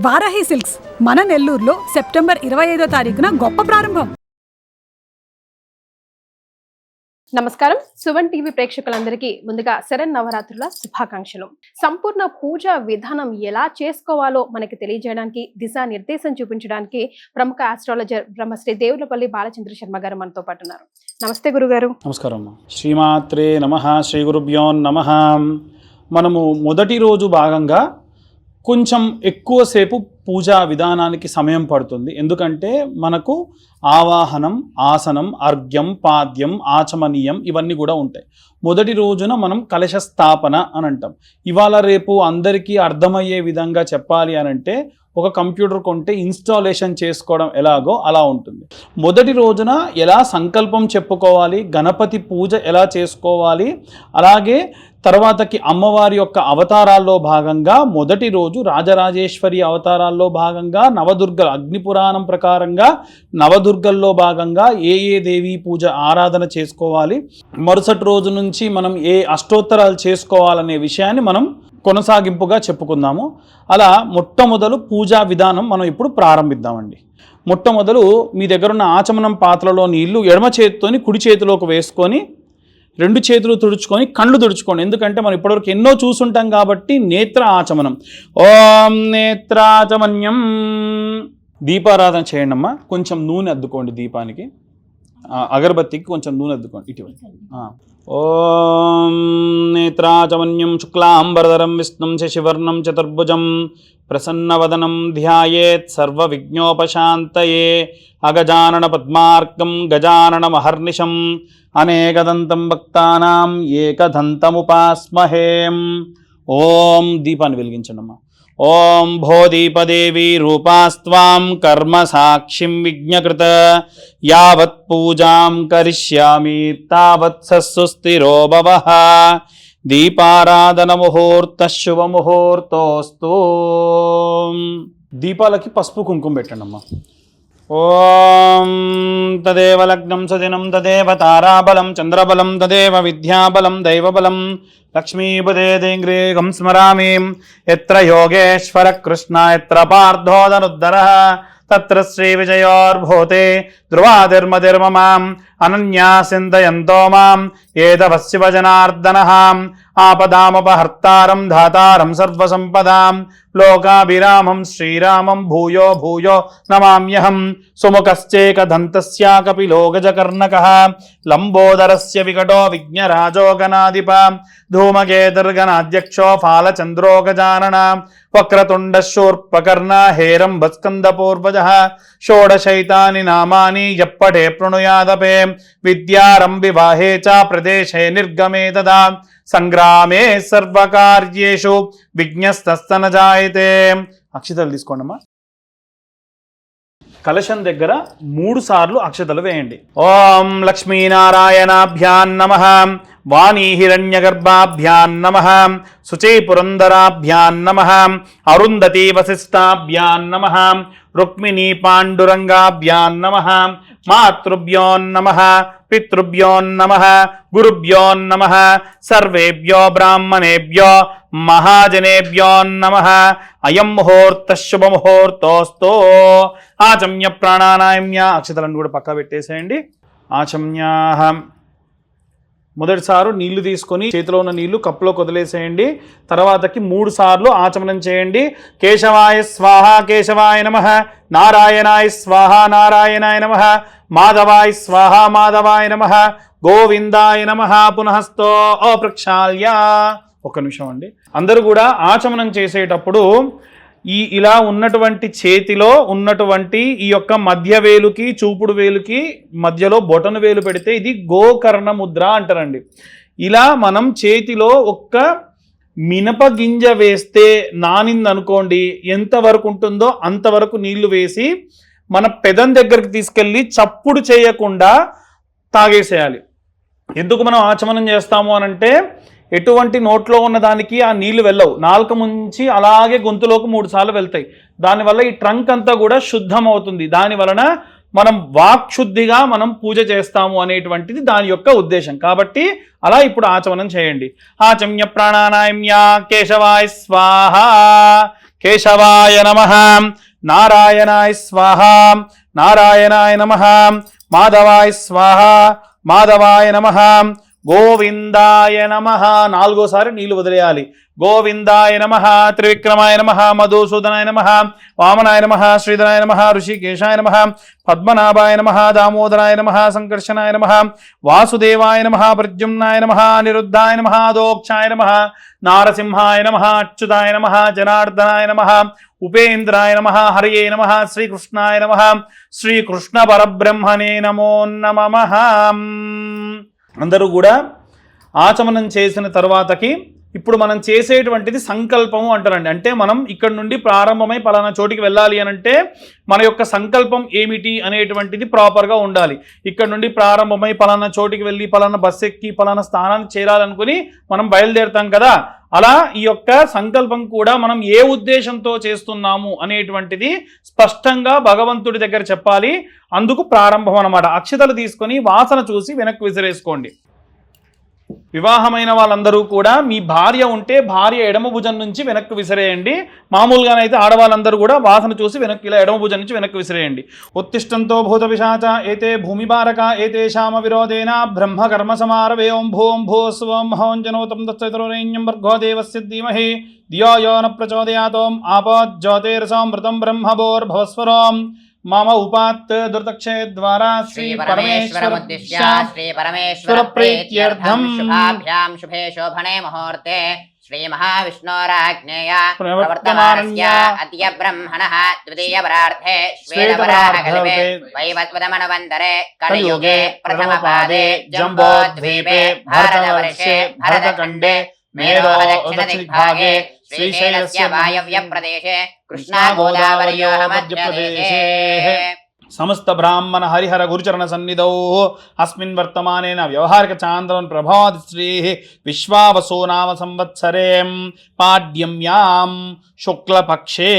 Varahi silks మన నెల్లూరులో September 25వ తారీఖున గొప్ప ప్రారంభం. నమస్కారం. సువన్ టీవీ ప్రేక్షకులందరికీ ముందుగా శరన్నవరాత్రుల శుభాకాంక్షలు. సంపూర్ణ పూజా విధానం ఎలా చేసుకోవాలో మనకి తెలియజేయడానికి, దిశానిర్దేశం చూపించడానికి ప్రముఖ ఆస్ట్రాలజర్ బ్రహ్మశ్రీ దేవులపల్లి బాలచంద్ర శర్మ గారు మనతో పాటు ఉన్నారు. నమస్తే గురుగారు. నమస్కారం. శ్రీమాత్రే నమః. శ్రీ గురుభ్యో నమః. మనము మొదటి రోజు భాగంగా కొంచెం ఎక్కువసేపు పూజా విధానానికి సమయం పడుతుంది. ఎందుకంటే మనకు ఆవాహనం, ఆసనం, అర్ఘ్యం, పాద్యం, ఆచమనీయం ఇవన్నీ కూడా ఉంటాయి. మొదటి రోజున మనం కలశ స్థాపన అని అంటాం. ఇవాళ రేపు అందరికీ అర్థమయ్యే విధంగా చెప్పాలి అని అంటే ఒక కంప్యూటర్ కొంటే ఇన్స్టాలేషన్ చేసుకోవడం ఎలాగో అలా ఉంటుంది. మొదటి రోజున ఎలా సంకల్పం చెప్పుకోవాలి, గణపతి పూజ ఎలా చేసుకోవాలి, అలాగే తర్వాతకి అమ్మవారి యొక్క అవతారాల్లో భాగంగా మొదటి రోజు రాజరాజేశ్వరి అవతారాల్లో భాగంగా నవదుర్గలు, అగ్నిపురాణం ప్రకారంగా నవదుర్గల్లో భాగంగా ఏ దేవీ పూజ ఆరాధన చేసుకోవాలి, మరుసటి రోజు నుంచి మనం ఏ అష్టోత్తరాలు చేసుకోవాలనే విషయాన్ని మనం కొనసాగింపుగా చెప్పుకుందాము. అలా మొట్టమొదలు పూజా విధానం మనం ఇప్పుడు ప్రారంభిద్దామండి. మొట్టమొదలు మీ దగ్గర ఉన్న ఆచమనం పాత్రలో నీళ్లు ఎడమ చేతితోని కుడి చేతిలోకి వేసుకొని 2 చేతులు తుడుచుకొని కళ్ళు తుడుచుకోండి. ఎందుకంటే మనం ఇప్పటివరకు ఎన్నో చూసుంటాం కాబట్టి నేత్ర ఆచమనం. ఓం నేత్రాచమన్యం. దీపారాధన చేయండి అమ్మా. కొంచెం నూనె అద్దుకోండి దీపానికి, అగరబత్తికి కొంచెం నూనె అద్దుకోండి. ఇటీవల ఓం నేత్రాచమన్యం శుక్లాంబరధరం విష్ణుం శశివర్ణం చతుర్భుజం ప్రసన్నవదనం ధ్యాయేత్ సర్వ విఘ్నోపశాంతయే అగజానన పద్మార్కం గజాననమహర్నిశం అనేకదంతం భక్తానాం ఏకదంతముపాస్మహే. ఓం దీపాన్ని వెలిగించండి అమ్మా. ఓం భోదీపదేవి రూపాస్త్వాం కర్మ సాక్షిం విజ్ఞకృత యావత్ పూజాం కరిష్యామి తావత్ సస్సుస్థిరో భవః. దీపారాధన ముహూర్త శుభ ముహూర్తోస్తు. దీపాలకి పసుపు కుంకుమ పెట్టండి అమ్మా. ఓం తదేవ లగ్నం సదినం తదేవ తారాబలం చంద్రబలం తదేవ విద్యాబలం దైవబలం లక్ష్మీపదే దేంగ్రేగం స్మరామి. ఎత్ర యోగేశ్వర కృష్ణ ఎత్ర పార్థోదనుద్ధరః తత్ర శ్రీ విజయోర్భూతే ధ్రువాదిర్మదిర్మమాం అనన్యా చింతయంతో మాం ఏతవశివ జనార్దనః. ఆపదామపహర్తారం ధాతారం సర్వసంపదాం లోకాభిరామం శ్రీరామం భూయో భూయో నమామ్యహం. సుముఖశ్చేకదంతస్య కపిలో గజకర్ణకః లంబోదరస్య వికటో విఘ్నరాజో గణాధిప ధూమకేతుర్గణాధ్యక్షో ఫాలచంద్రో గజానన వక్రతుండ శూర్పకర్ణ హేరంబస్కందపూర్వజః. షోడశైతాని నామాని యప్పటే ప్రణుయాదపే విద్యారంభి వాహే చ ప్రదేశే నిర్గమే తదా సంగ్రామే సర్వకార్యేషు విఘ్నస్తస్తన జాయతే. అక్షతలు తీసుకోండి అమ్మా. కలశం దగ్గర 3 సార్లు అక్షతలు వేయండి. ఓం లక్ష్మీనారాయణాభ్యాం నమః. వాణీ హిరణ్యగర్భాభ్యాం నమః. శుచీ పురందరాభ్యాం నమః. అరుంధతీ వశిష్టాభ్యాం నమః. రుక్మిణీ పాండురంగాభ్యాం నమః. మాతృభ్యో నమః. పితృభ్యో నమః. గురుభ్యో నమః. సర్వేభ్యో బ్రాహ్మణేభ్యో మహాజనేభ్యో నమః. అయం ముహూర్త శుభ ముహూర్తోస్తు. ఆచమ్య ప్రాణానాయమ్య. అక్షతలను కూడా పక్కా పెట్టేసేయండి. ఆచమ్యాహ. మొదటిసారి నీళ్లు తీసుకొని చేతిలో ఉన్న నీళ్లు కప్పులో వదిలేసేయండి. తర్వాతకి 3 సార్లు ఆచమనం చేయండి. కేశవాయ స్వాహ కేశవాయ నమః. నారాయణాయ స్వాహ నారాయణాయ నమః. మాధవాయ స్వాహ మాధవాయ నమః. గోవిందాయ నమః. పునఃస్తో ప్రక్షాళ్య. ఒక్క నిమిషం అండి. అందరూ కూడా ఆచమనం చేసేటప్పుడు ఇలా ఉన్నటువంటి చేతిలో ఉన్నటువంటి ఈ యొక్క మధ్య వేలుకి చూపుడు వేలుకి మధ్యలో బొటన వేలు పెడితే ఇది గోకర్ణ ముద్ర అంటారండి. ఇలా మనం చేతిలో ఒక్క మినప గింజ వేస్తే నానింది అనుకోండి, ఎంతవరకు ఉంటుందో అంతవరకు నీళ్లు వేసి మన పెదం దగ్గరికి తీసుకెళ్ళి చప్పుడు చేయకుండా తాగేసేయాలి. ఎందుకు మనం ఆచమనం చేస్తాము అనంటే ఎటువంటి నోట్లో ఉన్న దానికి ఆ నీళ్లు వెళ్ళవు, నాలుక ముంచి అలాగే గొంతులోకి 3 సార్లు వెళ్తాయి. దానివల్ల ఈ ట్రంక్ అంతా కూడా శుద్ధం అవుతుంది. దాని వలన మనం వాక్శుద్ధిగా మనం పూజ చేస్తాము అనేటువంటిది దాని యొక్క ఉద్దేశం. కాబట్టి అలా ఇప్పుడు ఆచమనం చేయండి. ఆచమ్య ప్రాణానాయమ్య కేశవాయ స్వాహ కేశవాయ నమః, నారాయణాయ స్వాహ, నారాయణాయ నమః, మాధవాయ స్వాహ, మాధవాయ నమః, గోవిందాయ నమః. 4సారి నీళ్లు వదిలేయాలి. గోవిందాయ నమః, త్రివిక్రమాయ నమః, మధుసూదనాయ నమః, వామనాయ నమః, శ్రీధరాయ నమః, ఋషికేశాయ నమః, పద్మనాభాయ నమః, దామోదరాయ నమః, సంకర్షణాయ నమః, వాసుదేవాయ నమః, ప్రద్యుమ్నాయ నమః, నిరుద్ధాయ నమః, దోక్షాయ నమః, నారసింహాయ నమః, అచ్యుతాయ నమః, జనార్దనాయ నమః, ఉపేంద్రాయ నమః, హరియే నమః, శ్రీకృష్ణాయ నమః, శ్రీకృష్ణ పరబ్రహ్మణే నమో నమః. అందరూ కూడా ఆచమనం చేసిన తర్వాతకి ఇప్పుడు మనం చేసేటువంటిది సంకల్పము అంటారండి. అంటే మనం ఇక్కడ నుండి ప్రారంభమై పలానా చోటికి వెళ్ళాలి అని అంటే మన యొక్క సంకల్పం ఏమిటి అనేటువంటిది ప్రాపర్గా ఉండాలి. ఇక్కడ నుండి ప్రారంభమై పలానా చోటికి వెళ్ళి పలానా బస్ ఎక్కి పలానా స్థానానికి చేరాలనుకుని మనం బయలుదేరుతాం కదా, అలా ఈ యొక్క సంకల్పం కూడా మనం ఏ ఉద్దేశంతో చేస్తున్నాము అనేటువంటిది స్పష్టంగా భగవంతుడి దగ్గర చెప్పాలి. అందుకు ప్రారంభం అన్నమాట. అక్షతలు తీసుకొని వాసన చూసి వెనక్కి విసిరేసుకోండి. వివాహమైన వాళ్ళందరూ కూడా మీ భార్య ఉంటే భార్య ఎడమ భుజం నుంచి వెనక్కి విసిరేయండి. మామూలుగానైతే ఆడవాళ్ళందరూ కూడా వాసన చూసి వెనక్కి ఇలా ఎడమ భుజం నుంచి వెనక్కి విసిరేయండి. ఉత్తిష్టంతో భూత పిశాచ ఏతే భూమిభారక ఏతేషామ విరోధేన బ్రహ్మ కర్మ సమారవే ఓం భూం భూస్వం మహోంజనోతం దత్తైతరోరేణ్యం భర్గో దేవస్య ధీమహి ధియో యో న ప్రచోదయాత్. ఆపజ్యోతిర్సమృతం బ్రహ్మభోర్భవస్వరం మమ ఉపాత్ దుర్తక్షే ద్వారా శ్రీ పరమేశ్వరముద్దిశ్య శ్రీ పరమేశ్వర ప్రీత్యర్థం శుభాభ్యాం శుభే శోభనే ముహూర్తే శ్రీ మహావిష్ణోరాజ్ఞేయ ప్రవర్తమానస్య అద్య బ్రహ్మణః ద్వితీయ పరార్థే శ్వేతవరాహకల్పే వైవస్వతమనువంతరే కలియుగే ప్రథమపాదే జంబోద్వీపే భారతవర్షే భరతఖండే మేరో దక్షిణదిగ్భాగే శ్రీశైలస్య వాయవ్య ప్రదేశే కృష్ణా గోదావర్యోః మధ్యప్రదేశే సమస్త బ్రాహ్మణ హరిహర గురుచరణ సన్నిధౌ అస్మిన్ వర్తమానేన వ్యవహారిక చాంద్రవన్ ప్రభావతి శ్రీ విశ్వావసో నామ సంవత్సరే పాడ్యమ్యాం శుక్లపక్షే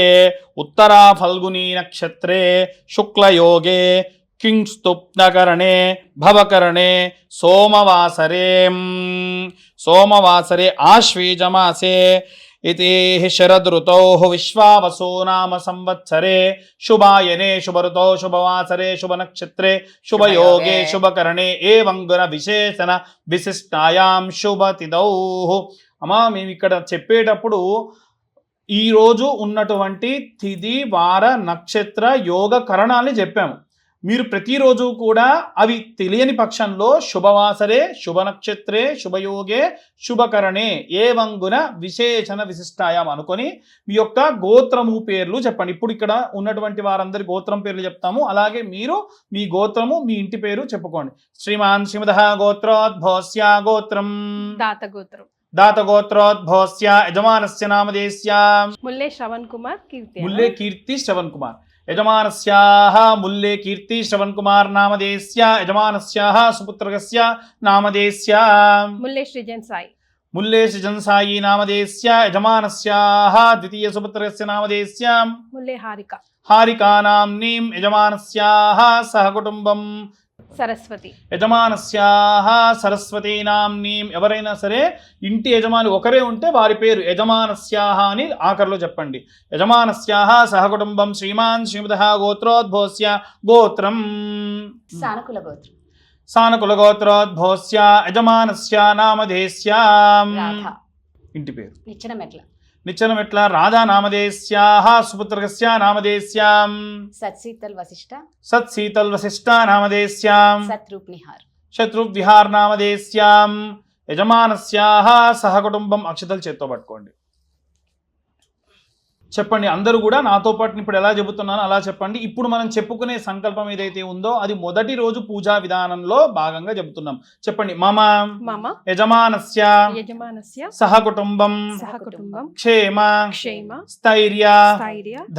ఉత్తరా ఫల్గునీ నక్షత్రే శుక్లయోగే కింస్తుప్నకరణే భవకరణే సోమవాసరే ఆశ్వీజమాసే ఇతి శరదృతౌ విశ్వావసో నామ సంవత్సరే శుభాయనే శుభఋతౌ శుభవాసరే శుభనక్షత్రే శుభయోగే శుభకరణే ఏవం గుణ విశేషణ విశిష్టాయాం శుభతిథౌ. అమ్మా మేము ఇక్కడ చెప్పేటప్పుడు ఈరోజు ఉన్నటువంటి తిథి వార నక్షత్ర యోగ కరణాలని చెప్పాము. మీరు ప్రతిరోజు కూడా అవి తెలియని పక్షంలో శుభవాసరే శుభనక్షత్రే శుభయోగే శుభకరణే ఏవంగున విశేషణ విశిష్టాయాం అనుకొని మీ యొక్క గోత్రము పేర్లు చెప్పండి. ఇప్పుడు ఇక్కడ ఉన్నటువంటి వారందరి గోత్రం పేర్లు చెప్తాము, అలాగే మీరు మీ గోత్రము మీ ఇంటి పేరు చెప్పుకోండి. శ్రీమాన్ శ్రీమదః గోత్రోద్భవస్య గోత్రం దాతగోత్రోద్భవస్య యజమానస్య నామధేయస్య ముల్లే శ్రవణ్ కుమార్ కీర్తి ముల్లే కీర్తి శ్రవణ్ కుమార్ యజమానస్యాః ముల్లే కీర్తి శ్రవణ్ కుమార్ నామధేయస్య యజమానస్యాః సుపుత్రకస్య నామధేయస్య ముల్లే సృజన్ సాయి ముల్లే సృజన్ సాయి నామధేయస్య యజమానస్యాః ద్వితీయ సుపుత్రకస్య నామధేయస్య ముల్లే హారిక హారికా నామ్నీం యజమానస్యాః సహ కుటుంబం సరస్వతి యజమానస్యాః సరస్వతీ నామ్నీం. ఎవరైనా సరే ఇంటి యజమాని ఒకరే ఉంటే వారి పేరు యజమానస్యాః అని ఆఖరిలో చెప్పండి. యజమానస్యాః సహ కుటుంబం శ్రీమాన్ శ్రీమదః గోత్రోద్భవస్య గోత్రం సానుకుల గోత్రోద్భవస్య యజమానస్య నామధేయస్య ఇంటి పేరు నిచ్చనమెట్ల రాధా నామధేయస్యాః సుపుత్రకస్య నామధేయస్య సత్శీతల్ వశిష్ఠ నామధేయస్య శత్రుఘ్ విహార్ నామధేయస్య యజమానస్యాః సహ కుటుంబం. అక్షతలు చేత్తో పట్టుకోండి. చెప్పండి అందరూ కూడా నాతో పాటు ఇప్పుడు ఎలా చెబుతున్నానో అలా చెప్పండి. ఇప్పుడు మనం చెప్పుకునే సంకల్పం ఏదైతే ఉందో అది మొదటి రోజు పూజా విధానంలో భాగంగా చెబుతున్నాం. చెప్పండి. మమ యజమానస్య సహ కుటుంబం క్షేమ స్థైర్య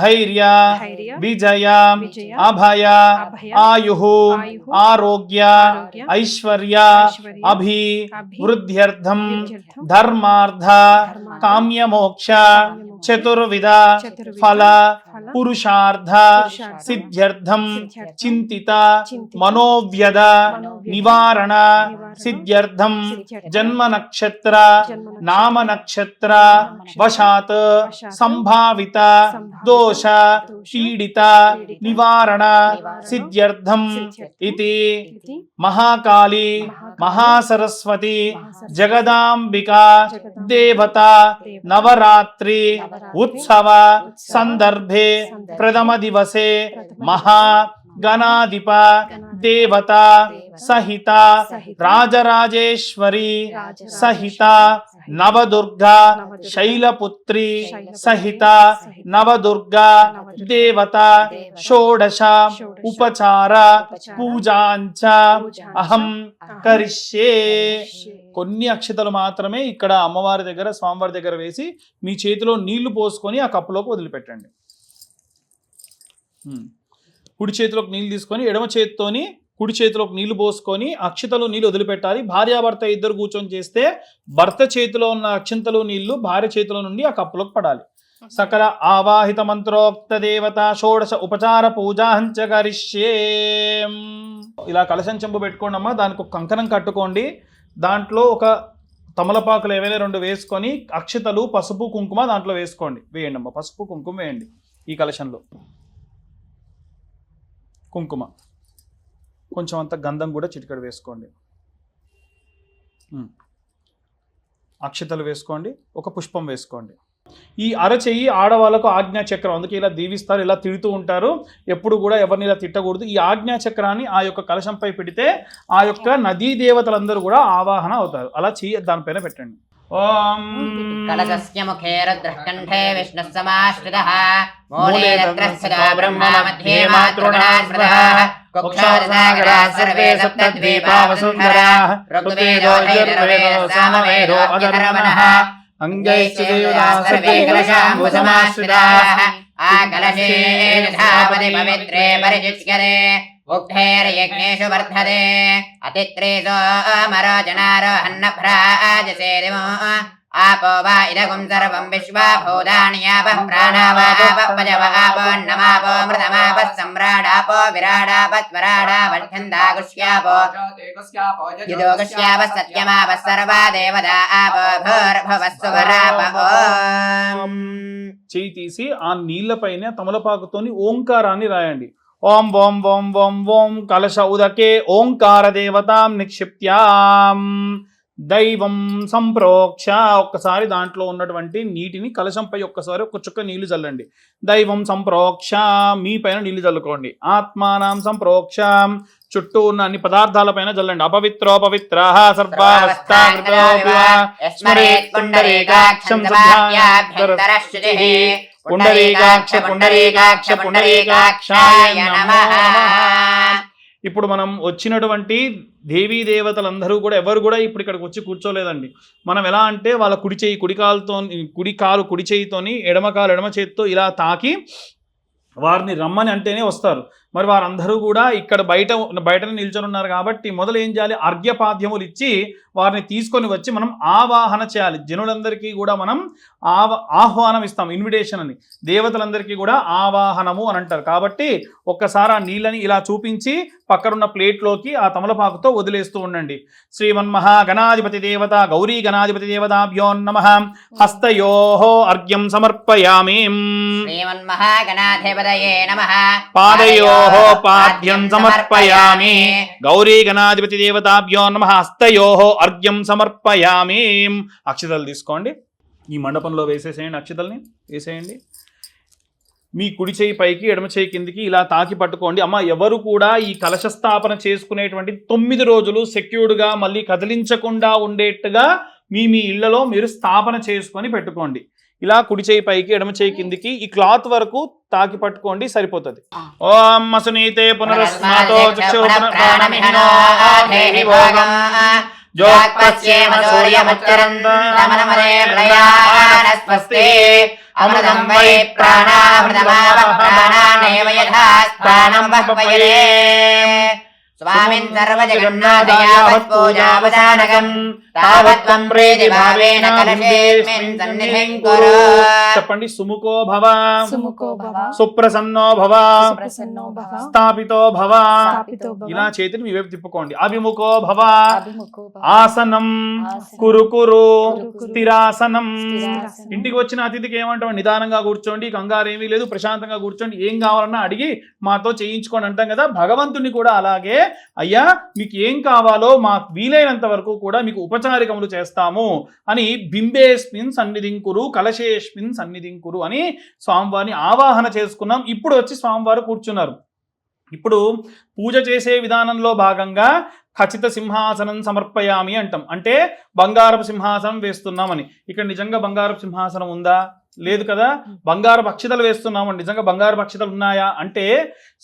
ధైర్య విజయ అభయ ఆయుః ఆరోగ్య ఐశ్వర్య అభివృద్ధ్యర్థం ధర్మార్థ కామ్యమోక్ష చతుర్విధ ఫల పురుషార్థ సిద్ధ్యర్థం చింతిత మనోవ్యద నివారణ సిద్ధ్యర్థం జన్మ నక్షత్ర నామ నక్షత్ర వశాత్ సంభావిత దోష పీడిత నివారణ సిద్ధ్యర్థం ఇతి మహాకాళీ మహాసరస్వతి జగదాంబికా దేవత నవరాత్రి ఉత్సవ సందర్భే ప్రథమ దివసే మహా గణాధిప దేవత సహిత రాజరాజేశ్వరి సహిత నవదుర్గా శైలపుత్రి సహిత నవదుర్గా దేవత షోడశ ఉపచార పూజాంచ అహం కరిష్యే. కొన్ని అక్షతలు మాత్రమే ఇక్కడ అమ్మవారి దగ్గర స్వామివారి దగ్గర వేసి మీ చేతిలో నీళ్లు పోసుకొని ఆ కప్పులోకి వదిలిపెట్టండి. కుడి చేతిలోకి నీళ్ళు తీసుకొని ఎడమ చేతితోని కుడి చేతిలోకి నీళ్లు పోసుకొని అక్షతలు నీళ్ళు వదిలిపెట్టాలి. భార్యాభర్త ఇద్దరు కూర్చొని చేస్తే భర్త చేతిలో ఉన్న అక్షంతలు నీళ్లు భార్య చేతిలో నుండి ఆ కప్పులోకి పడాలి. సకల ఆవాహిత మంత్రోక్త దేవత షోడశ ఉపచార పూజాంచ కరిష్యే. ఇలా కలశం చెంబు పెట్టుకోండి అమ్మా. దానికి ఒక కంకణం కట్టుకోండి. దాంట్లో ఒక తమలపాకులు ఏవైనా 2 వేసుకొని అక్షతలు పసుపు కుంకుమ దాంట్లో వేసుకోండి. వేయండి అమ్మా, పసుపు కుంకుమ వేయండి. ఈ కలశంలో కుంకుమ కొంచెం అంత గంధం కూడా చిటికెడు వేసుకోండి. అక్షతలు వేసుకోండి. ఒక పుష్పం వేసుకోండి. ఈ అరచెయ్యి ఆడవాళ్ళకు ఆజ్ఞా చక్రం, అందుకే ఇలా దీవిస్తారు, ఇలా తిడుతూ ఉంటారు. ఎప్పుడు కూడా ఎవరిని ఇలా తిట్టకూడదు. ఈ ఆజ్ఞా చక్రాన్ని ఆ యొక్క కలశంపై పెడితే ఆ యొక్క నదీ దేవతలందరూ కూడా ఆవాహన అవుతారు. అలా చెయ్యి దానిపైన పెట్టండి. ఓం కలశస్య ముఖే రుద్రః కంఠే విష్ణుః సమాశ్రితః మూలే తత్రస్థితో బ్రహ్మ మధ్యే మాతృగణాస్పదః కుక్షాసాగరాः సర్వే సప్తద్వీపా వసుంధరాः ఋగ్వేదో యజుర్వేదో సామవేదో అథర్వణः అంగైశ్చ దేవతాः సర్వే కలశాంబు సమాశ్రితాः ఆ కలశేన ధావతి పవిత్రే పరిచిచ్యతే ఉక్తైర్యజ్ఞేషు వర్ధతే అతిత్రేసో అమరోజనారోహన్న భ్రాజసే దివో आपो वा इदगुं सर्वं विश्वाभूतानि यावः प्राणावापपजवापो नमापो मृतमापः सम्राडापो विराडापत्वराडापत्यन्दागुष्यापो यदोगुष्यापः सत्यमापः सर्वा देवता आपो भूर्भुवः सुवरापो. చేయి తీసి ఆ నీళ్లపైన తమలపాకుతోని ఓంకారాన్ని రాయండి. ఓం ఓం ఓం ఓం ఓం కలశ ఉదకే ఓంకార దేవతాం నిక్షిప్యాం దైవం సంప్రోక్ష. ఒక్కసారి దాంట్లో ఉన్నటువంటి నీటిని కలశంపై ఒక్కసారి ఒక చుక్క నీళ్లు చల్లండి. దైవం సంప్రోక్ష, మీ పైన నీళ్లు చల్లుకోండి. ఆత్మానం సంప్రోక్ష, చుట్టూ ఉన్న అన్ని పదార్థాల పైన చల్లండి. అపవిత్రో పవిత్ర పుండరీకాక్ష పుండరీకాక్ష పుండరీకాక్షాయ నమః. ఇప్పుడు మనం వచ్చినటువంటి దేవీ దేవతలందరూ కూడా ఎవరు కూడా ఇప్పుడు ఇక్కడికి వచ్చి కూర్చోలేదండి. మనం ఎలా అంటే వాళ్ళ కుడి కాలు కుడి చేయితోని ఎడమ కాలు ఎడమ చేతితో ఇలా తాకి వారిని రమ్మని అంటేనే వస్తారు. మరి వారందరూ కూడా ఇక్కడ బయటనే నిల్చొని ఉన్నారు కాబట్టి మొదలు ఏం చేయాలి, అర్ఘ్యపాద్యములు ఇచ్చి వారిని తీసుకొని వచ్చి మనం ఆవాహన చేయాలి. జనులందరికీ కూడా మనం ఆహ్వానం ఇస్తాం, ఇన్విటేషన్ అని. దేవతలందరికీ కూడా ఆవాహనము అని అంటారు. కాబట్టి ఒక్కసారి ఆ నీళ్ళని ఇలా చూపించి పక్కనున్న ప్లేట్లోకి ఆ తమలపాకుతో వదిలేస్తూ ఉండండి. శ్రీమన్మహా గణాధిపతి దేవత గౌరీ గణాధిపతి దేవతాభ్యో నమః. హస్తయోః అర్ఘ్యం సమర్పయామి. శ్రీమన్మహా గణాధిపతయే నమః. పాదయోః పాద్యం సమర్పయామి. గౌరీ గణాధిపతి దేవతాభ్యో నమః. హస్తయోః అర్ఘ్యం సమర్పయామి. అక్షతలు తీసుకోండి, ఈ మండపంలో వేసేసేయండి. అక్షతల్ని వేసేయండి. మీ కుడి చేయి పైకి ఎడమ చేయి కిందికి ఇలా తాకి పట్టుకోండి. అమ్మ ఎవరు కూడా ఈ కలశ స్థాపన చేసుకునేటువంటి 9 రోజులు సెక్యూర్డ్గా మళ్ళీ కదిలించకుండా ఉండేట్టుగా మీ ఇళ్లలో మీరు స్థాపన చేసుకొని పెట్టుకోండి. ఇలా కుడి చేయి పైకి ఎడమ చేయి కిందికి ఈ క్లాత్ వరకు తాకి పట్టుకోండి, సరిపోతుంది. ఓం అసునీతే పునరస్మాతో అమృతం వై ప్రాణామృతమావ ప్రాణానేవ యథా స్థానం వహ్వయే. స్వామిన్ సర్వజగన్నాథయావత్పూజావసానకం తావత్వం ప్రీతి భావేన కలశేస్మిన్ సన్నిధిం కురు. చెప్పండి. సుముఖో భవ, సుముఖో భవ, సుప్రసన్నో భవ, ప్రసన్నో భవ, స్థాపితో భవ. స్థాపితో భవ, ఇలా చేతిని మీ వైపు తిప్పుకోండి. అభిముఖో భవ, అభిముఖో భవ, ఆసనం ఆసనం, కురు కురు, కురు, స్థిరాసనం. స్థిరాసనం. ఇంటికి వచ్చిన అతిథికి ఏమంటాం? నిదానంగా కూర్చోండి, కంగారు ఏమీ లేదు, ప్రశాంతంగా కూర్చోండి, ఏం కావాలన్నా అడిగి మాతో చేయించుకోండి అంటాం కదా. భగవంతుని కూడా అలాగే, అయ్యా మీకు ఏం కావాలో మాకు వీలైనంత వరకు కూడా మీకు ఉపచారికములు చేస్తాము అని బింబేస్మిన్ సన్నిధింకురు కలశేస్మిన్ సన్నిధింకురు అని స్వామివారిని ఆవాహన చేసుకున్నాం. ఇప్పుడు వచ్చి స్వామివారు కూర్చున్నారు. ఇప్పుడు పూజ చేసే విధానంలో భాగంగా ఖచ్చిత సింహాసనం సమర్పయామి అంటాం. అంటే బంగారపు సింహాసనం వేస్తున్నామని. ఇక్కడ నిజంగా బంగారపు సింహాసనం ఉందా? లేదు కదా. బంగారపు అక్షతలు వేస్తున్నామండి. నిజంగా బంగారపు అక్షతలు ఉన్నాయా అంటే,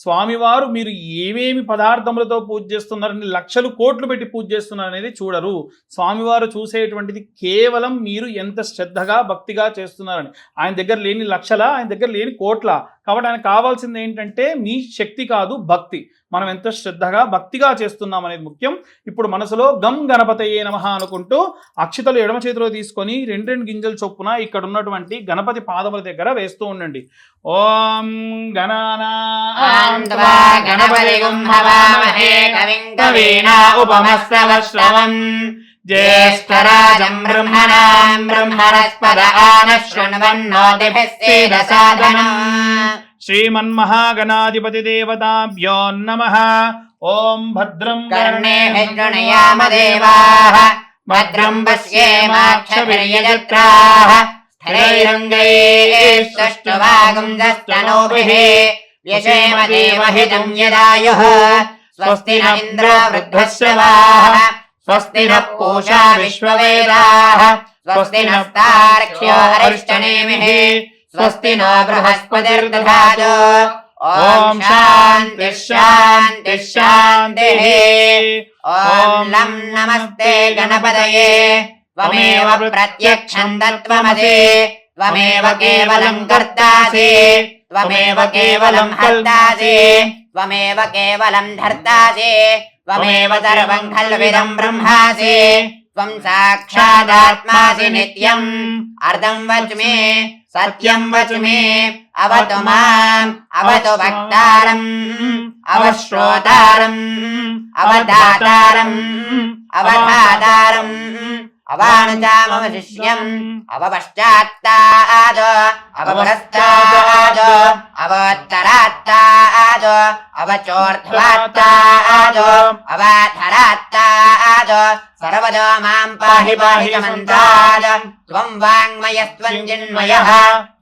స్వామివారు మీరు ఏమేమి పదార్థములతో పూజ చేస్తున్నారని లక్షలు కోట్లు పెట్టి పూజ చేస్తున్నారు అనేది చూడరు. స్వామివారు చూసేటువంటిది కేవలం మీరు ఎంత శ్రద్ధగా భక్తిగా చేస్తున్నారని. ఆయన దగ్గర లేని లక్షల, ఆయన దగ్గర లేని కోట్ల. కాబట్టి ఆయన కావాల్సింది ఏంటంటే మీ శక్తి కాదు, భక్తి. మనం ఎంత శ్రద్ధగా భక్తిగా చేస్తున్నాం అనేది ముఖ్యం. ఇప్పుడు మనసులో గం గణపతయే నమః అనుకుంటూ అక్షతలు ఎడమ చేతిలో తీసుకొని 2 గింజల చొప్పున ఇక్కడ ఉన్నటువంటి గణపతి పాదముల దగ్గర వేస్తూ ఉండండి. ఓం ఓం త్వా గణపతిగుం హవామహే కవిం కవీనా ఉపమశ్రవశ్రవం జ్యేష్ఠరాజం బ్రహ్మణాం బ్రహ్మణస్పద ఆనః శృణ్వన్నోతిభిः సేదసాదనం. శ్రీమన్మహాగణాధిపతి దేవతాభ్యో నమః. ఓం భద్రం కర్ణేభిः శృణుయామ దేవాः భద్రం పశ్యేమాక్షభిర్యజత్రాः స్థిరైరంగైः సుష్ఠువాగుంసస్తనూభిः వ్యశేమ దేవహితం యదాయుః. స్వస్తి న ఇంద్రో వృద్ధశ్రవాः స్వస్తి నః పూషా విశ్వవేదాः స్వస్తి నస్తార్క్ష్యో అరిష్టనేమిః స్వస్తి నో బృహస్పతిర్దధాతు. ఓం శాంతి శాంతి శాంతి. ఓం లం నమస్తే గణపతయే త్వమేవ ప్రత్యక్షం తత్వమసి త్వమేవ కేవలం కర్తాసి త్వమేవ కేవలం హర్తాసి త్వమేవ కేవలం ధర్తాసి త్వమేవ సర్వం ఖల్విదం బ్రహ్మాసి త్వం సాక్షాదాత్మాసి నిత్యం. అర్ధం వచ్మి సత్యం వచ్మి అవతు మాం అవతు భక్తారం అవశ్రోతారం అవధాతారం అవధాతారం అవానుచామవశిష్యం అవపశ్చాత్తాద్ అవపురస్తాద్ అవోత్తరాత్తాద్ అవచోర్ధ్వాత్తాద్ అవాధరాత్తాద్ సర్వదో మాం పాహి పాహి చమంతాద్. త్వం వాంగ్మయస్త్వం చిన్మయః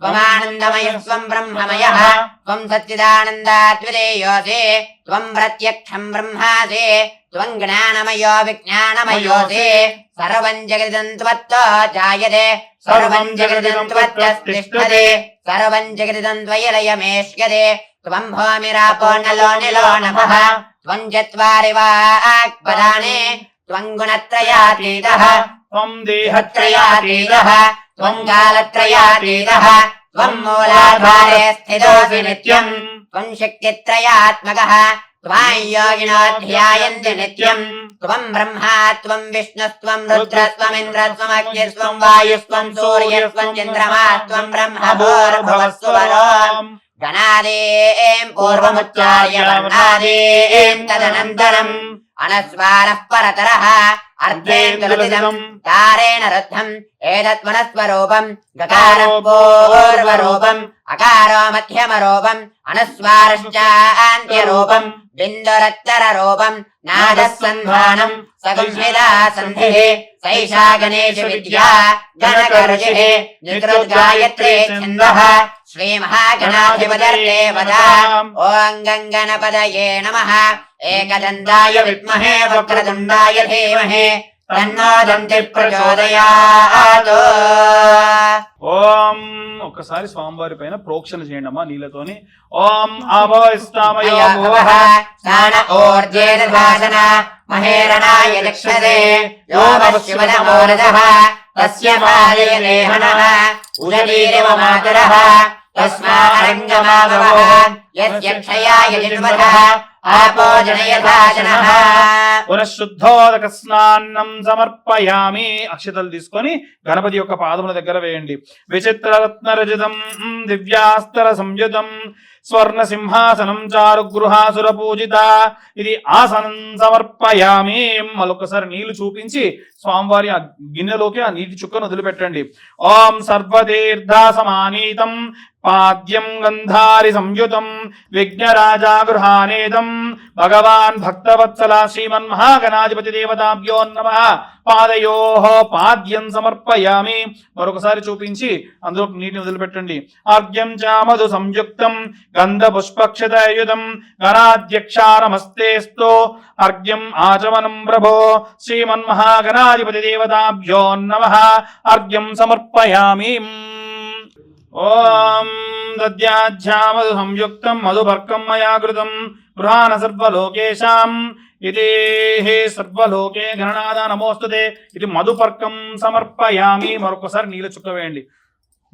త్వమానందమయస్త్వం బ్రహ్మమయః త్వం సచ్చిదానందాద్వితీయోసి త్వం ప్రత్యక్షం బ్రహ్మాసి త్వం జ్ఞానమయో విజ్ఞానమయోసి. సర్వం జగదిదం త్వత్తో జాయతే సర్వం జగదిదం త్వత్తిష్టతే సర్వం జగదిదం త్వయలయమేష్యతే. త్వం భూమిరాపో నలో నిలో నభః త్వం చత్వారి వాక్పదాని త్వం గుణత్రయాతీతః త్వం దేహ దేహత్రయాతీతః త్వం కాలత్రయాతీతః త్వం మూలాధారే స్థితోऽసి నిత్యం త్వం శక్తిత్రయాత్మకः త్వాం యోగినో ధ్యాయంతి నిత్యం. త్వం బ్రహ్మా త్వం విష్ణుస్త్వం రుద్రస్త్వమింద్రస్త్వమగ్నిస్త్వం వాయుస్త్వం సూర్యస్త్వం చంద్రమాస్త్వం బ్రహ్మ భూర్భువస్సువరోం. గణాదేం పూర్వముచ్చార్య వర్ణాదేం తదనంతరం అనస్వారః పరతరః అర్ధేంద్రుదిదం కారేణ రుద్ధం ఏతద్వనస్వరూపం గకారః పూర్వరూపం అకారో మధ్యమరూపం అనుస్వారశ్చాన్త్యరూపం బిందురత్తరరూపం నాదస్సంధానం సగుంవిదా సంధిః సైషా గణేశ విద్యా గణకర్షిః నికృద్గాయత్రీ ఛందః శ్రీమహాగణాధిపతిర్దేవతా. ఓం గంగణపతయే నమః. ఏకదంతాయ విద్మహే వక్రతుండాయ ధీమహి తన్నో దంతి ప్రచోదయాత్. ఓం ఒక్కసారి స్వామివారి పైన ప్రోక్షణ చేయండి అమ్మా నీళ్ళతోని. ఓం ఆభవస్తామయో భువః స్నాన ఊర్జేదధాసన మహేరణాయ దక్షతే యో శివనమోరదః తస్య పాదయ దేహనః ఉదీరివ మాతరః तस्मारङ्गमावः यस्य क्षयाय जिन्वतः आपो जनयथा जनः పునఃశుద్ధోదక స్నానం సమర్పయామి. అక్షతలు తీసుకొని గణపతి యొక్క పాదముల దగ్గర వేయండి. విచిత్ర రత్న రజితం దివ్యాస్తర సంయుతం స్వర్ణ సింహాసనం చారు గృహాసుర పూజిత ఇది ఆసనం సమర్పయామి. మరొకసారి నీళ్లు చూపించి స్వామివారి ఆ గిన్నెలోకి ఆ నీటి చుక్కను వదిలిపెట్టండి. ఓం సర్వతీర్థ సమానీతం పాద్యం గంధారి సంయుతం విఘ్నరాజా గృహానేదం భగవాన్ భక్తవత్సల శ్రీమన్మహాగణాధిపతి దేవతాభ్యో నమః పాదయోః పాద్యం సమర్పయామి. మరొకసారి చూపించి అందులో నీటిని వదిలిపెట్టండి. ఆర్ఘ్యం చామధు సంయుక్తం గంధ పుష్పక్షతయుతం గణాధ్యక్షానమస్తేస్తో అర్ఘ్యం ఆచమనం ప్రభో శ్రీమన్మహాగణాధిపతి దేవతాభ్యో నమః అర్ఘ్యం సమర్పయామి. ఓం దద్యాధ్యామధు సంయుక్తం మధుపర్కం మయా కృతం గృహాన సర్వలోకేశాం ఇది సర్వలోకే గణనాథ నమోస్తుతే ఇది మధుపర్కం సమర్పయామి. మరొకసారి నీళ్ళ చుక్క వేయండి.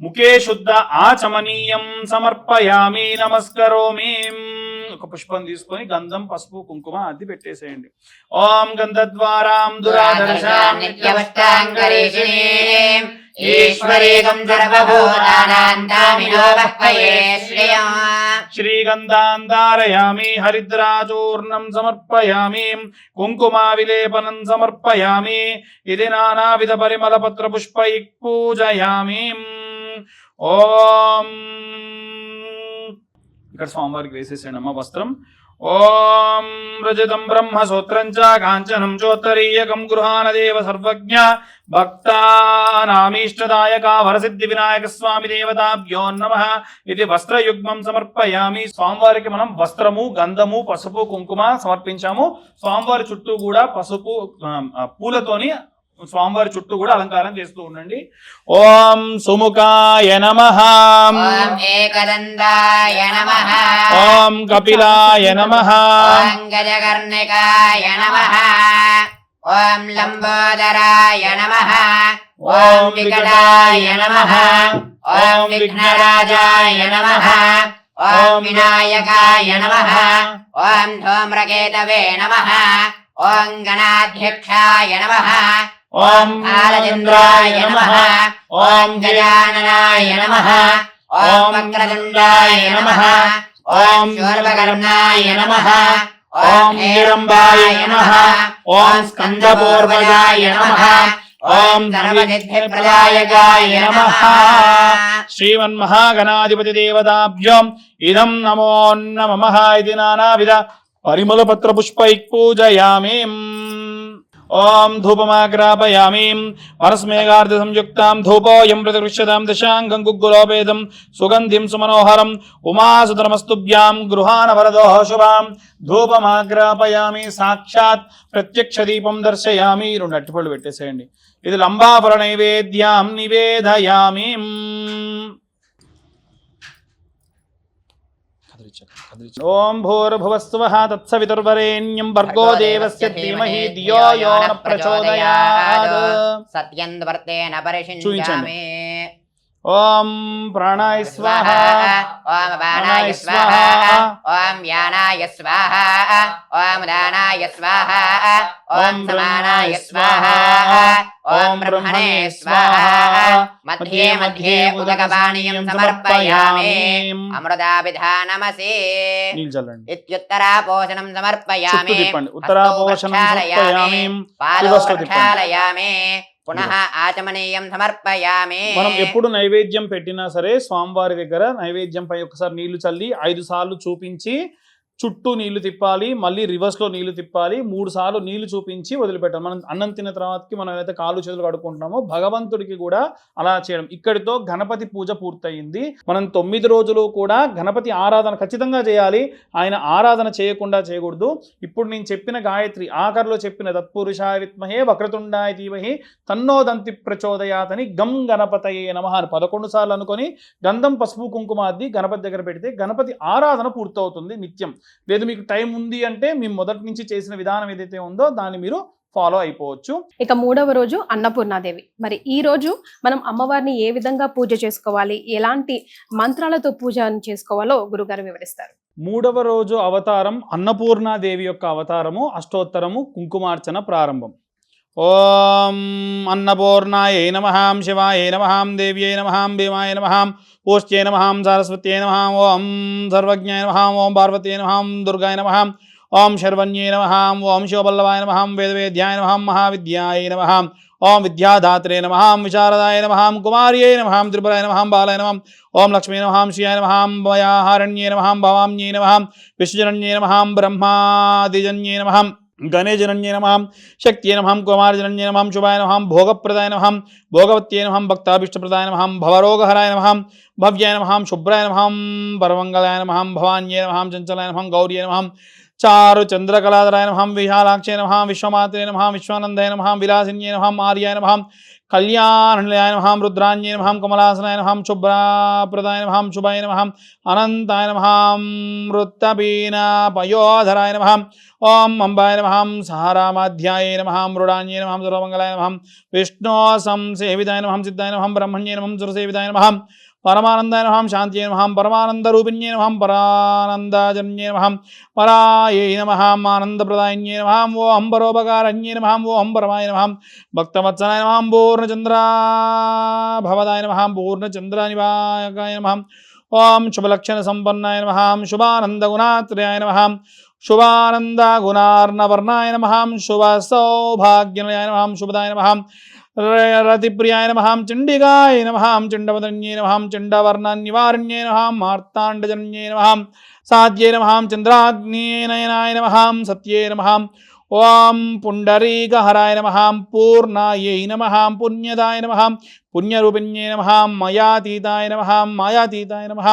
ముఖే శుద్ధ ఆచమనీయం సమర్పయామి నమస్కరోమి. ఒక పుష్పం తీసుకొని గంధం పసుపు కుంకుమ అద్ది పెట్టేసేయండి. ఓం గంధద్వారాం దురాదర్శాం నిత్యవష్టాంగరీషిణీం ఈశ్వరీకం సర్వభూతానాంతామినో వహ్వయే శ్రియం శ్రీగంధాంధారయామి హరిద్రాచూర్ణం సమర్పయామి కుంకుమా విలేపనం సమర్పయామి ఇది నానావిధ పరిమళ పత్ర పుష్పై పూజయామి. ఓం ఇక్కడ స్వామివారికి వేసేసాడు అమ్మ వస్త్రం. ఓం రజతం బ్రహ్మసూత్రం చ కాంచనం చోత్తరీయకం గృహానదేవ సర్వజ్ఞ భక్తానామీష్టదాయక వరసిద్ధి వినాయక స్వామి దేవతాభ్యో నమః ఇది వస్త్రయుగ్మం సమర్పయామి. స్వామివారికి మనం వస్త్రము గంధము పసుపు కుంకుమ సమర్పించాము. స్వామివారి చుట్టూ కూడా పసుపు పూలతోని స్వామివారి చుట్టూ కూడా అలంకారం చేస్తూ ఉండండి. ఓం సుముఖాయ నమః ఓం ఏకదంతాయ నమః ఓం కపిలాయ నమః ఓం గజకర్ణికాయ నమః ఓం లంబోదరాయ నమః ఓం వికటాయ నమః ఓం విఘ్నరాజాయ నమః ఓం వినాయకాయ నమః ఓం ధూమ్రకేతవే నమః ఓం గణాధ్యక్షాయ నమః ఓం కాలచంద్రాయ నమః ఓం గజాననాయ నమః ఓం వక్రతుండాయ నమః ఓం శూర్పకర్ణాయ నమః ఓం హిరంబాయ నమః ఓం స్కందపూర్వజాయ నమః ఓం సర్వసిద్ధిప్రదాయకాయ నమః శ్రీమన్మహాగణాధిపతి దేవతాభ్యం ఇదం నమో నమః ఇది నానావిధ పరిమళ పత్ర పుష్పై పూజయామి. ఓం ధూపమాగ్రాపయామి వనస్మేఘార్ధ సంయుక్తాం ధూపోయం ప్రతిగృహ్యతాం దశాంగం గుగ్గులోపేదం సుగంధిం సుమనోహరం ఉమాసుతనమస్తుభ్యాం గృహాన వరదోః శుభాం ధూపమాగ్రాపయామి. సాక్షాత్ ప్రత్యక్ష దీపం దర్శయామి. 2 అట్టిపళ్ళు పెట్టేసేయండి. ఇది లంబాఫల నైవేద్యాం నివేదయామి. ఓం భూర్భువస్సువః తత్సవితుర్వరేణ్యం భర్గో దేవస్య ధీమహి ధియో యో న ప్రచోదయాత్. సత్యం వర్తేన పరిషించామి. ఓం ప్రాణాయ స్వాహ ఓం బాణాయ స్వాహ ఓం వ్యానాయ స్వాహ ఓం దానాయ స్వాహ ఓం సమానాయ స్వాహ ఓం బ్రహ్మణే స్వాహ మధ్యే మధ్యే ఉదకపానీయం సమర్పయామి. అమృతాభిధానమసి ఇత్యుత్తరాపోషణం సమర్పయామి. ఉత్తరాపోషణం పాదోక్షాళయామి. పునః ఆచమనీయం సమర్పయామి. మనం ఎప్పుడు నైవేద్యం పెట్టినా సరే స్వామివారి దగ్గర నైవేద్యంపై ఒకసారి నీళ్లు చల్లి 5 సార్లు చూపించి చుట్టూ నీళ్లు తిప్పాలి. మళ్ళీ రివర్స్ లో నీళ్లు తిప్పాలి. 3 సార్లు నీళ్లు చూపించి వదిలిపెట్టాలి. మనం అన్నం తిన్న తర్వాతకి మనం ఏదైతే కాళ్ళు చేతులు కడుక్కుంటున్నామో భగవంతుడికి కూడా అలా చేయడం. ఇక్కడితో గణపతి పూజ పూర్తయింది. మనం 9 రోజులు కూడా గణపతి ఆరాధన ఖచ్చితంగా చేయాలి. ఆయన ఆరాధన చేయకుండా చేయకూడదు. ఇప్పుడు నేను చెప్పిన గాయత్రి ఆఖరిలో చెప్పిన తత్పురుషాయ విద్మహే వక్రతుండాయ ధీమహి తన్నో దంతి ప్రచోదయాత్ అని గం గణపతయే నమః అని 11 సార్లు అనుకొని గంధం పసుపు కుంకుమ అద్ది గణపతి దగ్గర పెడితే గణపతి ఆరాధన పూర్తవుతుంది నిత్యం. లేదు మీకు టైం ఉంది అంటే మీ మొదటి నుంచి చేసిన విధానం ఏదైతే ఉందో దాన్ని మీరు ఫాలో అయిపోవచ్చు. ఇక 3వ రోజు అన్నపూర్ణాదేవి. మరి ఈ రోజు మనం అమ్మవారిని ఏ విధంగా పూజ చేసుకోవాలి, ఎలాంటి మంత్రాలతో పూజ చేసుకోవాలో గురుగారు వివరిస్తారు. 3వ రోజు అవతారం అన్నపూర్ణాదేవి యొక్క అవతారము, అష్టోత్తరము, కుంకుమార్చన ప్రారంభం. ఓం అన్నపూర్ణాయై నమః, శివాయై నమః, దేవ్యై నమః, భీమాయ నమః, పూష్ట్యై నమః, సరస్వత్యై నమః, ఓం సర్వజ్ఞాయ నమః, ఓం పార్వతీ నమః, దుర్గాయ నమః, ఓం శర్వణ్యై నమః, ఓం శివబల్లవాయ నమః, వేదవేద్యాయ నమః, మహావిద్యాయ నమః, ఓం విద్యాదాత్రే నమః, విశారదాయ నమః, కుమార్యై నమః, త్రిపురాయ నమః, బాలాయ నమః, ఓం లక్ష్మీ నమః, శ్రీయాయ నమః, భయాహారణ్యై నమః, భవామ్యై నమః, విష్ణుజనన్యై నమః, బ్రహ్మాదిజన్యై నమః, గణేశజనన్యై నమః, శక్త్యై నమః, కుమారజనన్యై నమః, శుభాయ నమః, భోగప్రదాయ నమః, భోగవత్యై నమః, భక్తాభీష్టప్రదాయ నమః, భవరోగహరాయ నమః, భవ్యాయ నమః, శుభ్రాయ నమః, పరమంగళాయ నమః, భవాన్యై నమః, చంచలాయ నమః, గౌర్యై నమః, చారు చంద్రకళాధరాయ నమః, విశాలాక్షై నమః, విశ్వమాత్రే నమః, విశ్వానందాయ నమః, విలాసిన్యై నమః, ఆర్యాయ నమః, కళ్యాణనిలయాయ నమః, రుద్రాన్యై నమః, కమలాసనాయ నమః, శుభ్రప్రదాయ నమః, శుభాయ నమః, అనంతాయ నమః, మృత్తపీనాపయోధరాయ నమః, ఓం అంబాయ నమః, సహారామాధ్యాయ నమః, మృడాన్యై నమః, సర్వమంగళాయ నమః, విష్ణో సంసేవితాయ నమః, సిద్ధాయ నమః, బ్రహ్మణ్యై నమః, సురసేవితాయ నమః, పరమానందాయ నమః, శాంత్యై నమః, పరమానందరూపిణ్యై నమః, పరానందజన్యై నమః, పరాయై నమః, ఆనందప్రదాయిన్యై నమః, ఓం పరోపకారణ్యై నమః, ఓం పరమాయ నమః, భక్తవత్సలాయ నమః, పూర్ణచంద్రాభవదాయ నమః, పూర్ణచంద్రనివాకాయ నమః, ఓం శుభలక్షణ సంపన్నాయ నమః, శుభానందగుణాత్రయాయ నమః, శుభానందగుణార్ణవర్ణాయ నమః, శుభసౌభాగ్యనయాయ నమః, శుభదాయ నమః, రతిప్రియాయ నమః, చండికాయ నమః, చండవదన్యై నమః, చండవర్ణనివారణ్యై నమః, మార్తాండజన్యై నమః, సాధ్యై నమః, చంద్రాగ్నినయనాయ నమః, సత్యై నమః, ఓం పుండరీకహరాయ నమః, పూర్ణాయై నమః, పుణ్యదాయ నమః, పుణ్యరూపిణ్యై నమః, మాయాతీతాయ నమః, మాయాతీతాయ నమః,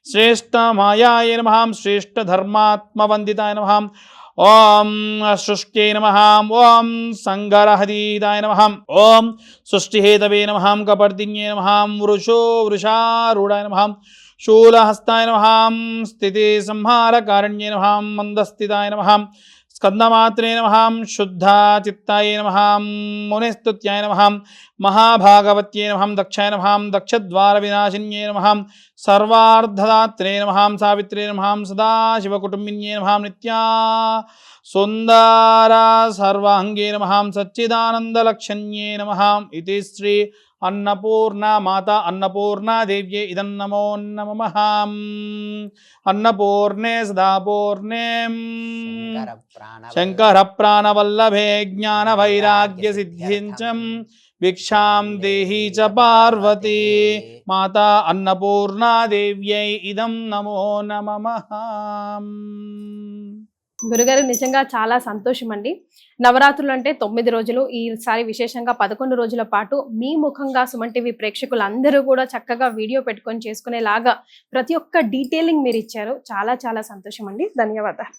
శ్రేష్టమాయాయ నమః, శ్రేష్టధర్మాత్మవందితాయ నమః, ఓం సృష్ట్యై నమః, ఓం సంగరహదీతాయ నమః, ఓం సృష్టిహేతవే నమః, కపర్దిన్యై నమః, వృషారూఢాయ నమః, శూలహస్తాయ నమః, స్థితి సంహారకారణ్యై నమః, మందస్థితాయ నమః, స్కందమాత్రే నమః, శుద్ధాచిత్తాయ నమః, మునిస్తుత్యాయ నమః, మహాభాగవత్యై నమః, దక్షాయ నమః, దక్షద్వారవినాశిన్యై నమః, సర్వార్ధదాత్రే నమః, సావిత్రే నమః, సదాశివకుటుంబిన్యై నమః, నిత్యా సుందరా సర్వాంగే నమః, సచ్చిదానందలక్షణ్యై నమః. ఇది శ్రీ అన్నపూర్ణ మాత అన్నపూర్ణాదేవ్యై ఇదం నమో నమః. అన్నపూర్ణే సదాపూర్ణే శంకర ప్రాణవల్లభే జ్ఞాన వైరాగ్య సిద్ధించం భిక్షాం దేహి చ పార్వతీ మాతా అన్నపూర్ణాదేవ్యై ఇదం నమో నమః. గురుగారు నిజంగా చాలా సంతోషం అండి. నవరాత్రులు అంటే 9 రోజులు, ఈసారి విశేషంగా 11 రోజుల పాటు మీ ముఖంగా సుమన్ టీవీ ప్రేక్షకులందరూ కూడా చక్కగా వీడియో పెట్టుకొని చేసుకునేలాగా ప్రతి ఒక్క డీటెయిలింగ్ మీరు ఇచ్చారు. చాలా చాలా సంతోషం అండి. ధన్యవాదాలు.